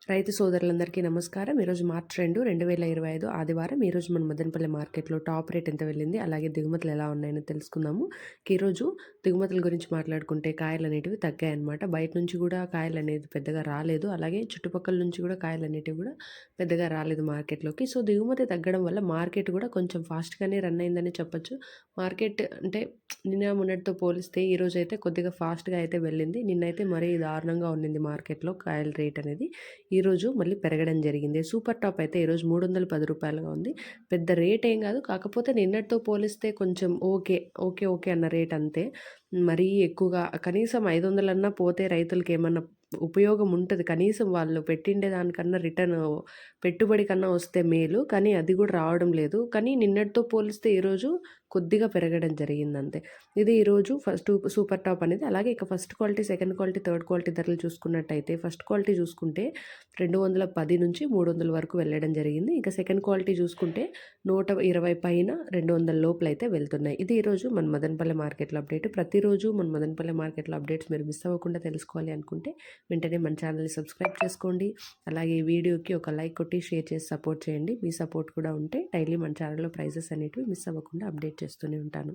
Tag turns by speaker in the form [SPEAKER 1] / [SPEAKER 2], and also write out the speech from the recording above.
[SPEAKER 1] రైతు సోదరులందరికీ నమస్కారం. ఈరోజు మార్చ్ 2, 2025 ఆదివారం. ఈరోజు మన మదనపల్లి మార్కెట్‌లో టాప్ రేట్ ఎంత వెళ్ళింది, అలాగే దిగుమతులు ఎలా ఉన్నాయని తెలుసుకుందాము. ఈరోజు దిగుమతుల గురించి మాట్లాడుకుంటే కాయలనేటివి తగ్గాయన్నమాట. బయట నుంచి కూడా కాయలనేది పెద్దగా రాలేదు. అలాగే చుట్టుపక్కల నుంచి కూడా కాయలనేటివి కూడా పెద్దగా రాలేదు మార్కెట్‌లోకి. సో, దిగుమతి తగ్గడం వల్ల మార్కెట్ కూడా కొంచెం ఫాస్ట్‌గానే రన్ అయిందని చెప్పొచ్చు. మార్కెట్ అంటే నిన్న మొన్నటితో పోలిస్తే ఈరోజైతే కొద్దిగా ఫాస్ట్‌గా అయితే వెళ్ళింది. నిన్నైతే మరీ దారుణంగా ఉన్నింది మార్కెట్‌లో కాయల రేట్ అనేది. ఈరోజు మళ్ళీ పెరగడం జరిగింది. సూపర్ టాప్ అయితే ఈరోజు రూ. 310 ఉంది. పెద్ద రేట్ ఏం కాదు. కాకపోతే నిన్నటితో పోలిస్తే కొంచెం ఓకే అన్న రేట్ అంతే. మరీ ఎక్కువగా కనీసం 500 అన్నా పోతే రైతులకేమన్నా ఉపయోగం ఉంటది. కనీసం వాళ్ళు పెట్టిండే దానికన్నా రిటర్న్ పెట్టుబడి కన్నా వస్తే మేలు. కానీ అది కూడా రావడం లేదు. కానీ నిన్నటితో పోలిస్తే ఈరోజు కొద్దిగా పెరగడం జరిగిందంతే. ఇది ఈరోజు ఫస్ట్ సూపర్ టాప్ అనేది. అలాగే ఇక first quality, second quality, third quality ధరలు చూసుకున్నట్టయితే ఫస్ట్ క్వాలిటీ చూసుకుంటే 210 నుంచి 300 వరకు వెళ్ళడం జరిగింది. ఇంకా సెకండ్ క్వాలిటీ చూసుకుంటే 120 పైన 200 లోపలైతే వెళ్తున్నాయి. ఇది ఈరోజు మన మదనపల్లె మార్కెట్‌లో అప్డేట్. ప్రతిరోజు మన మదనపల్లె మార్కెట్‌లో అప్డేట్స్ మీరు మిస్ అవ్వకుండా తెలుసుకోవాలి అనుకుంటే వెంటనే మన ఛానల్‌ని సబ్స్క్రైబ్ చేసుకోండి. అలాగే ఈ వీడియోకి ఒక లైక్ కొట్టి షేర్ చేసి సపోర్ట్ చేయండి. మీ సపోర్ట్ కూడా ఉంటే డైలీ మన ఛానల్‌లో ప్రైజెస్ అనేటివి మిస్ అవ్వకుండా అప్డేట్ చేస్తూనే ఉంటాను.